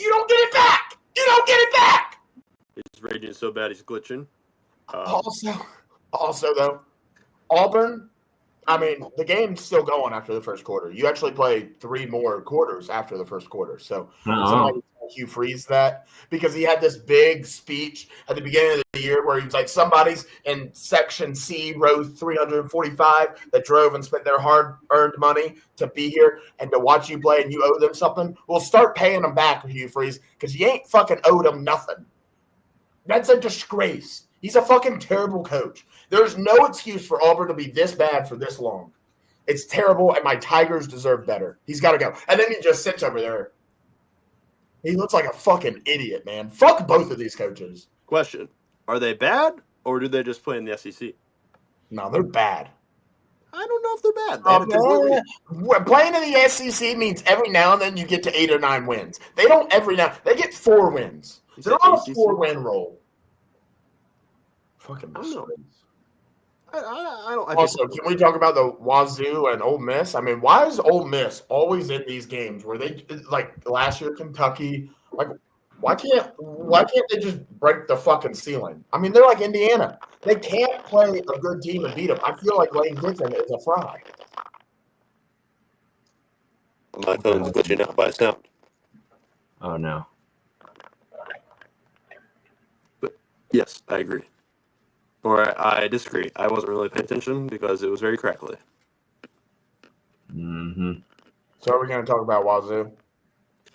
You don't get it back. You don't get it back. He's raging so bad he's glitching. Also, though, Auburn, I mean, the game's still going after the first quarter. You actually play 3 more quarters after the first quarter. So somebody Hugh Freeze that because he had this big speech at the beginning of the year where he was like, somebody's in section C, row 345 that drove and spent their hard-earned money to be here and to watch you play and you owe them something. We'll start paying them back, Hugh Freeze, because you ain't fucking owed them nothing. That's a disgrace. He's a fucking terrible coach. There's no excuse for Auburn to be this bad for this long. It's terrible, and my Tigers deserve better. He's got to go. And then he just sits over there. He looks like a fucking idiot, man. Fuck both of these coaches. Question. Are they bad, or do they just play in the SEC? No, they're bad. I don't know if they're bad. They have a completely... Playing in the SEC means every now and then you get to 8 or 9 wins. They don't every now. They get 4 wins. They're on a 4-win roll. Fucking disgrace. I don't. Also, can we talk about the Wazoo and Ole Miss? I mean, why is Ole Miss always in these games where they like last year Kentucky? Like, why can't they just break the fucking ceiling? I mean, they're like Indiana. They can't play a good team and beat them. I feel like Lane Kiffin is a fraud. My phone's glitching out by sound. Oh no. Yes, I agree. Or I disagree. I wasn't really paying attention because it was very crackly. Mm-hmm. So are we going to talk about Wazoo?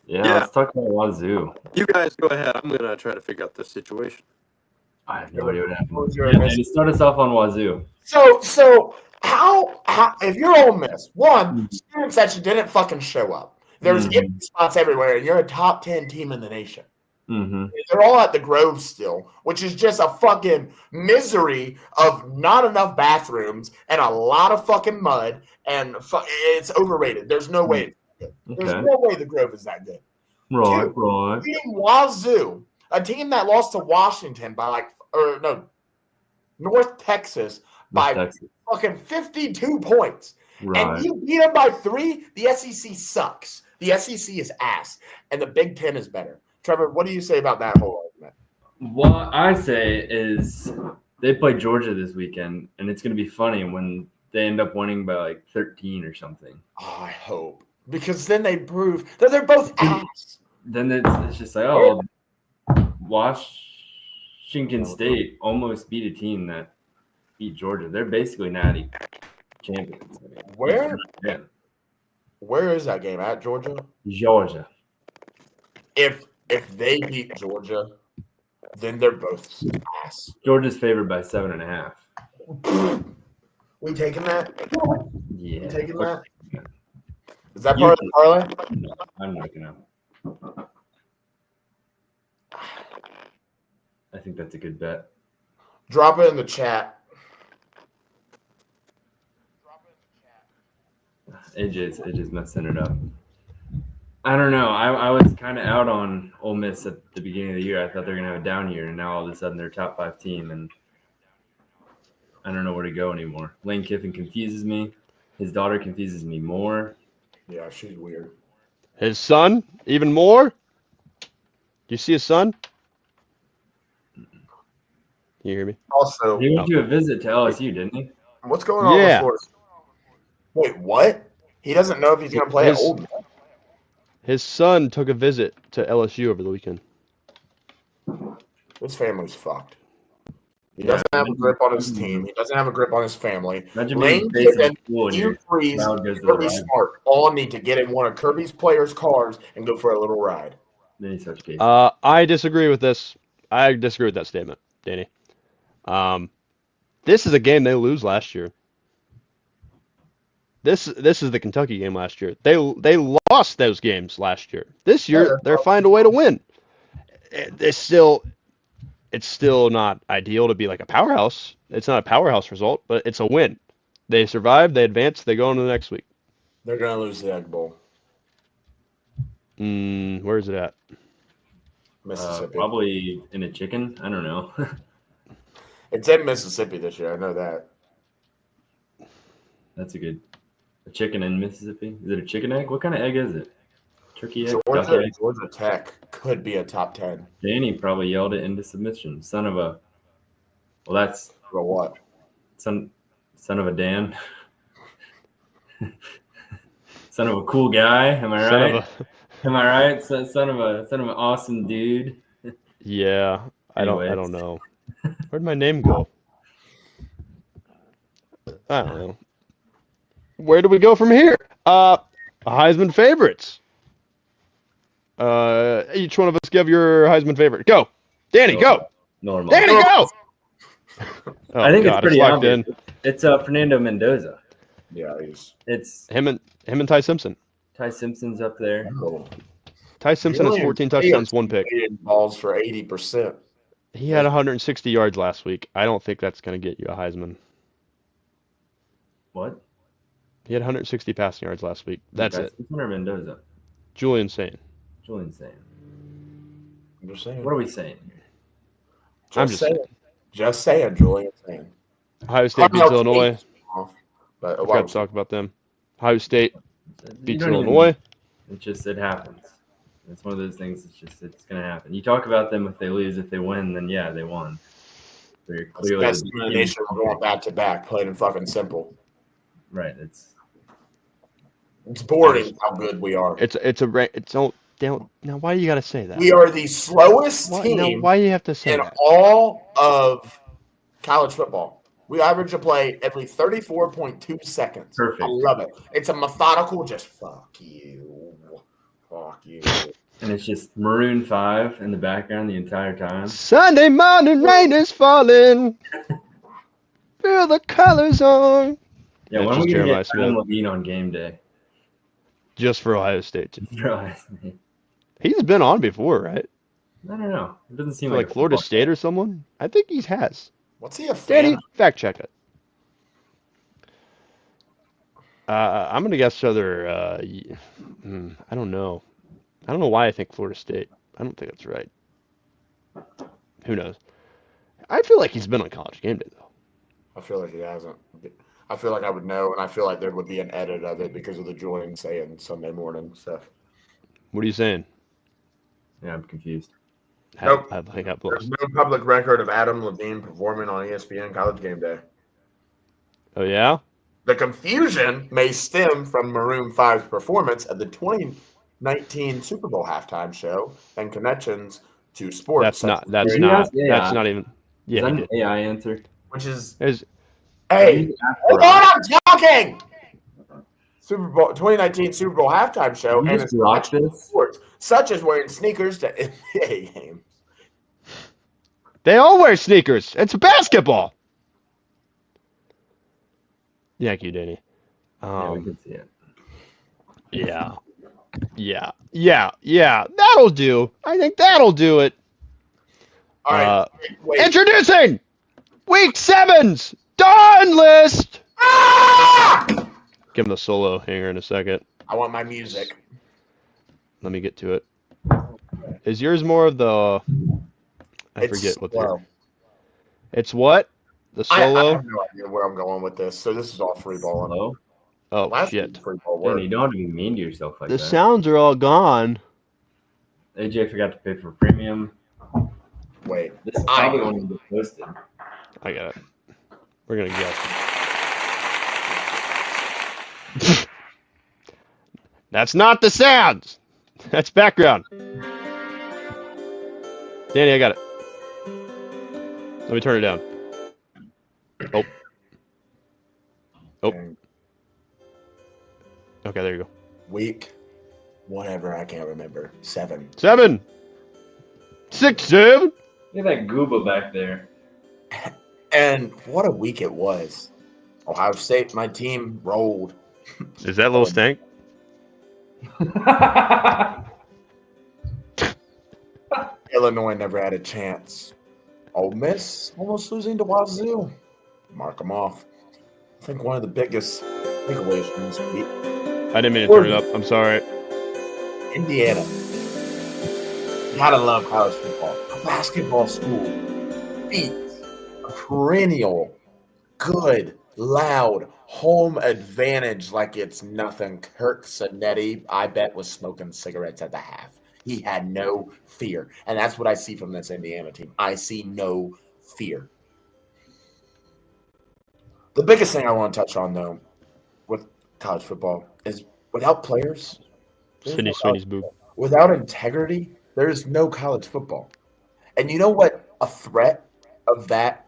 Yeah, let's talk about Wazoo. You guys go ahead. I'm going to try to figure out this situation. I have no idea what happened. Who's your Yeah, Miss? and he started us off on Wazoo. So how if you're Ole Miss, one, students actually didn't fucking show up. There's empty spots everywhere, and you're a top 10 team in the nation. Mm-hmm. They're all at the Grove still, which is just a fucking misery of not enough bathrooms and a lot of fucking mud, and it's overrated. There's no way it's good. There's Okay. no way the Grove is that good. Right. Beating Wazoo, a team that lost to Washington by North Texas by fucking 52 points. Right. And you beat them by 3, the SEC sucks. The SEC is ass, and the Big Ten is better. Trevor, what do you say about that whole argument? What I say is they play Georgia this weekend, and it's going to be funny when they end up winning by like 13 or something. Oh, I hope. Because then they prove that they're both ass. Then it's just like, oh, Washington State almost beat a team that beat Georgia. They're basically natty champions. I mean, Where is that game? At Georgia? Georgia. If they beat Georgia, then they're both ass. Georgia's favored by 7.5. We taking that? Yeah. We taking that? Is that part of the parlay? No, I'm not gonna. I think that's a good bet. Drop it in the chat. AJ's messing it up. I don't know. I was kind of out on Ole Miss at the beginning of the year. I thought they were going to have a down year, and now all of a sudden they're a top 5 team, and I don't know where to go anymore. Lane Kiffin confuses me. His daughter confuses me more. Yeah, she's weird. His son, even more? Do you see his son? Can you hear me? Also, he went to a visit to LSU, didn't he? What's going on with Florida? Wait, what? He doesn't know if he's going to play at Ole Miss. His son took a visit to LSU over the weekend. His family's fucked. He doesn't have a grip on his team. He doesn't have a grip on his family. Lane Kiffin, Hugh Freeze, Kirby Smart all need to get in one of Kirby's players' cars and go for a little ride. I disagree with this. I disagree with that statement, Danny. This is a game they lose last year. This is the Kentucky game last year. They lost those games last year. This year they're finding a way to win. It's still not ideal to be like a powerhouse. It's not a powerhouse result, but it's a win. They survive, they advance, they go into the next week. They're gonna lose the Egg Bowl. Where is it at? Mississippi. Probably in a chicken. I don't know. It's in Mississippi this year. I know that. That's a chicken in Mississippi. Is it a chicken egg? What kind of egg is it? Turkey egg? Georgia Tech could be a top 10. Danny probably yelled it into submission. Son of a. Well, that's. For what? Son of a Dan. Son of a cool guy. Am I right? Am I right? Son of an awesome dude. Yeah. Anyways. I don't know. Where'd my name go? I don't know. Where do we go from here? Heisman favorites. Each one of us give your Heisman favorite. Go. Danny, go. Normal. Danny, go. I think it's pretty obvious. It's Fernando Mendoza. Yeah, it's him and Ty Simpson. Ty Simpson's up there. Oh. Ty Simpson has 14 touchdowns, 1 pick. Balls for 80%. He had 160 yards last week. I don't think that's going to get you a Heisman. What? He had 160 passing yards last week. That's it. Simpson or Mendoza? Julian Sain. I'm just saying. What are we saying here? Just saying, Julian Sain. Ohio State beats Illinois. We got to talk about them. Ohio State beats Illinois. It happens. It's one of those things. It's going to happen. You talk about them if they lose. If they win, then yeah, they won. They're clearly best in the nation. We're going back to back, plain and fucking simple. Right. It's boring how good we are. Now why do you got to say that? We are the slowest team. Now why do you have to say that? In all of college football. We average a play every 34.2 seconds. Perfect. I love it. It's a methodical, just fuck you. Fuck you. And it's just Maroon 5 in the background the entire time. Sunday morning rain is falling. Feel the colors on. Yeah, That's when are just we going to Jeremiah get Smith. Adam Levine on game day? Just for Ohio State. Realize me. He's been on before, right? I don't know. It doesn't seem For like like Florida football State player. or someone? I think he has. What's he a fan Danny, of? fact check it. I'm gonna guess other. I don't know. I don't know why I think Florida State. I don't think that's right. Who knows? I feel like he's been on College Game Day though. I feel like he hasn't. I feel like I would know, and I feel like there would be an edit of it because of the Julian saying Sunday morning stuff. What are you saying? Yeah, I'm confused. Nope. I think I've There's lost. no public record of Adam Levine performing on ESPN College Game Day. Oh yeah. The confusion may stem from Maroon 5's performance at the 2019 Super Bowl halftime show and connections to sports. That's not. such That's as- not. Yeah. That's not even. Is Yeah, that he an did. AI answer? Which is, There's, hey, hold on, I'm talking. Super Bowl 2019 Super Bowl halftime show You and just its blocked connection to this? sports, such as wearing sneakers to NBA games. they all wear sneakers. It's basketball. Thank you, Danny. Yeah, we can see it. Yeah. That'll do. I think that'll do it. All right, wait. Introducing Week 7's Darn List. Ah! Give him the solo hanger in a second. I want my music. Let me get to it. Is yours more of the? I forget what slow. It's what? The I solo? have no idea where I'm going with this, so this is all free ball. Hello? Oh Last shit. week's free ball Danny, work. you don't have to be mean to yourself like The that. sounds are all gone. AJ forgot to pay for premium. Wait, This is probably one to get posted. I got it. We're gonna guess. That's not the sounds. That's background. Danny, I got it. Let me turn it down. Oh. dang. Okay, there you go. Week, whatever, I can't remember. 7. 7. 6, 7. Look at that gooba back there. And what a week it was. Ohio State, my team, rolled. Is that little stank? Illinois never had a chance. Ole Miss almost losing to Wazoo. Mark them off. I think one of the biggest takeaways from this week. I didn't mean to turn it up. I'm sorry. Indiana. Gotta love college football. A basketball school beats a perennial, good, loud, home advantage like it's nothing. Kirk Cinetti, I bet, was smoking cigarettes at the half. He had no fear. And that's what I see from this Indiana team. I see no fear. The biggest thing I want to touch on, though, with college football is without players, there's no Sweeney's boob. without integrity, there's no college football. And you know what a threat of that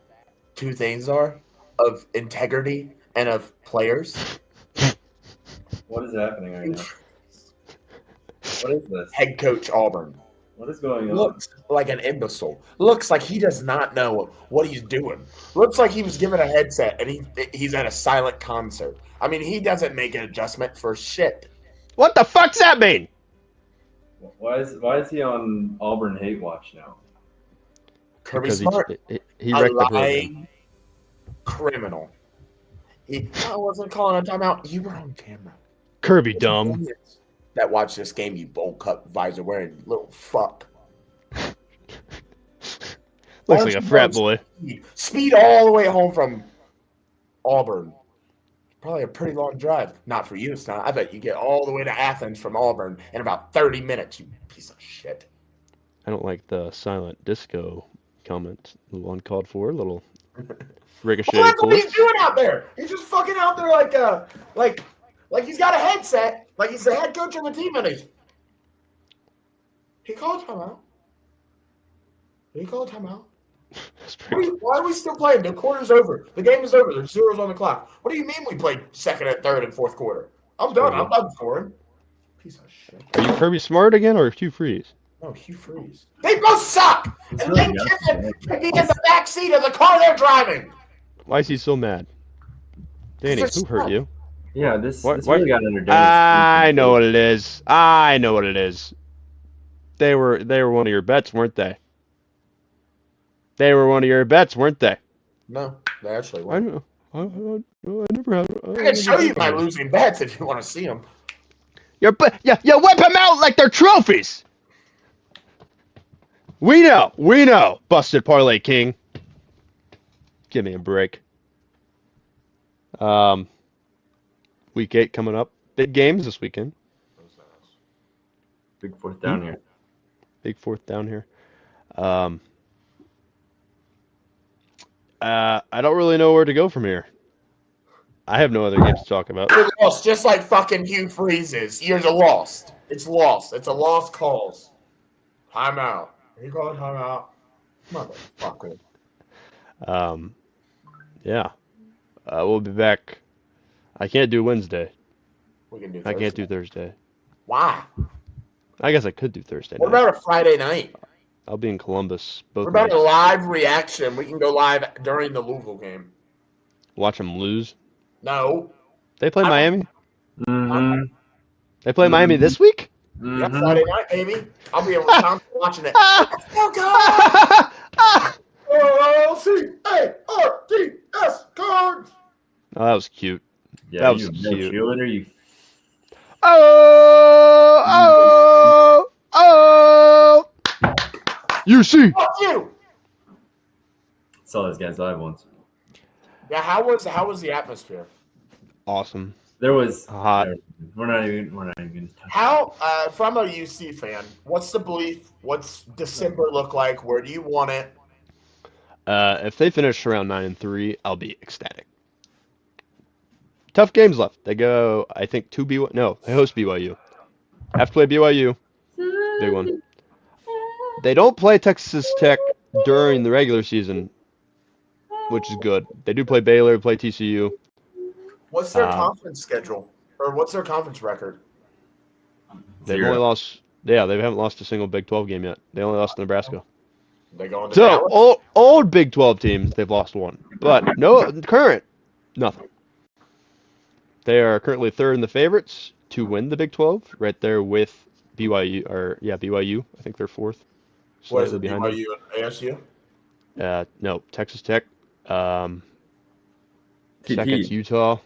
two things are? Of integrity and of players? What is happening right now? What is this? Head coach Auburn. What is going on? Looks like an imbecile. Looks like he does not know what he's doing. Looks like he was given a headset and he's at a silent concert. I mean, he doesn't make an adjustment for shit. What the fuck's that mean? Why is he on Auburn hate watch now? Kirby Because Smart, he a wrecked the program. lying criminal. I wasn't calling a timeout. You were on camera. Kirby dumb. That watched this game, you bowl cut visor wearing little fuck. Looks like a frat boy. Speed all the way home from Auburn. Probably a pretty long drive. Not for you, it's not. I bet you get all the way to Athens from Auburn in about 30 minutes, you piece of shit. I don't like the silent disco comment. A little uncalled for, a little ricochet. Well, that's what he's bullets. doing out there. He's just fucking out there like he's got a headset, like he's the head coach of the team, and he called timeout. Did he call timeout? That's pretty- Why are we still playing? The quarter's over. The game is over. There's zeros on the clock. What do you mean we played second and third and fourth quarter? I'm done. I'm done scoring. Piece of shit. Are you Kirby Smart again or Hugh Freeze? No, Hugh Freeze. They both suck! It's And really Lane good. Kiffin can be in the back seat of the car they're driving. Why is he so mad? Danny, It's who hurt you? Yeah, this What- really got under Danny's I skin. know what it is. I know what it is. They were one of your bets, weren't they? They were one of your bets, weren't they? No, they actually I won. know. I never have. I can show you my losing bets if you want to see them. You whip them out like they're trophies. We know. Busted Parlay King. Give me a break. Week 8 coming up. Big games this weekend. Big fourth down here. Big fourth down here. I don't really know where to go from here. I have no other games to talk about. You're lost, just like fucking Hugh Freeze is. You're lost. It's lost. It's a lost cause. Timeout. Are you calling timeout? Motherfucker. Yeah. We'll be back. I can't do Wednesday. We can do I Thursday. can't do Thursday. Why? I guess I could do Thursday What night. about a Friday night? I'll be in Columbus. Both What about a nights. live reaction? We can go live during the Louisville game. Watch them lose. No. They play Miami. Mm-hmm. They play Miami this week. Yeah, Mm-hmm. Friday night, baby. I'll be in Wisconsin watching it. Oh, God! O-C-A-R-D-S cards! Oh, that was cute. Yeah, That was you cute. cheerleader, you Oh! You see? Fuck you! saw this guy's live once. Yeah, how was the atmosphere? Awesome. There was Hot. We're not even gonna touch How, from a UC fan, what's the belief? What's December look like? Where do you want it? If they finish around 9-3, I'll be ecstatic. Tough games left. They go, I think, to BYU. No, they host BYU. Have to play BYU. Big one. They don't play Texas Tech during the regular season, which is good. They do play Baylor, play TCU. What's their conference schedule? Or what's their conference record? They've Zero. only lost. Yeah, they haven't lost a single Big 12 game yet. They only lost to Nebraska. They going to So Dallas? old Big 12 teams, they've lost one, but no current, nothing. They are currently third in the favorites to win the Big 12, right there with BYU. BYU. I think they're fourth. What is Slightly it, behind them. BYU and ASU? No, Texas Tech. TP. Second's Utah,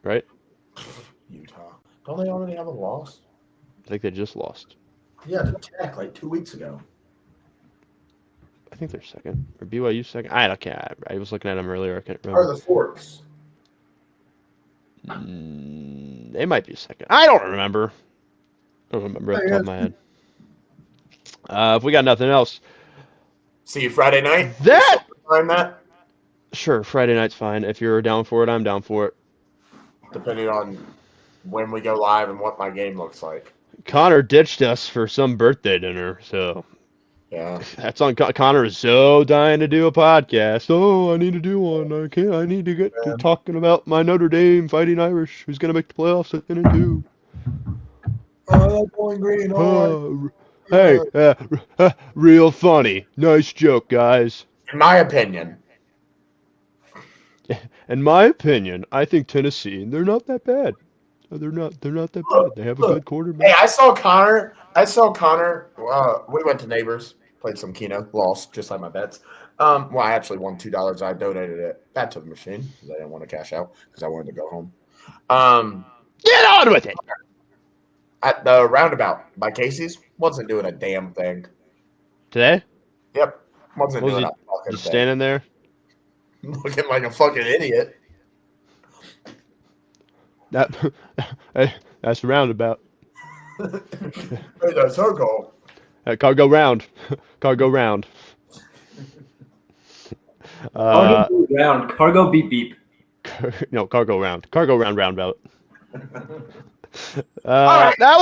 right? Utah. Don't they already have a loss? I think they just lost. Yeah, to Tech like 2 weeks ago. I think they're second. Or BYU second. I don't care. I was looking at them earlier. I can't Or remember. the Forks. They might be second. I don't remember. I don't remember off the top of my head. If we got nothing else, See you Friday night? that Time that? sure Friday night's fine. If you're down for it, I'm down for it. Depending on when we go live and what my game looks like. Connor ditched us for some birthday dinner, so Yeah. that's on. Connor is so dying to do a podcast. Oh, I need to do one. I can't. I need to get to talking about my Notre Dame Fighting Irish, who's gonna make the playoffs at 10-2. I like Bowling Green. Hey, real funny. Nice joke, guys. In my opinion. In my opinion, I think Tennessee, they're not that bad. They're not that bad. They have a good quarterback. Hey, I saw Connor. We went to Neighbors, played some Keno, lost, just like my bets. Well, I actually won $2. I donated it back to the machine because I didn't want to cash out because I wanted to go home. Get on with it. At the roundabout by Casey's, wasn't doing a damn thing. Today? Yep, wasn't Was doing he a fucking just thing. standing there? Looking like a fucking idiot. That's a roundabout. Hey, that's her goal. Car go round. Car go round. Cargo round. Cargo beep beep. No, car go round. Car go round roundabout. right. That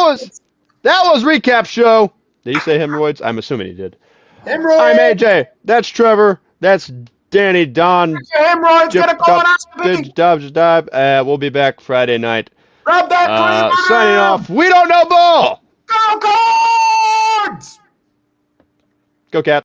was recap show. Did he say hemorrhoids? I'm assuming he did. Hemorrhoids. I'm AJ. That's Trevor. That's Danny. Don. Hemorrhoids gonna go on us, baby. We'll be back Friday night. Grab that green Signing banner! off. We don't know ball. Go Cards! Go Cat.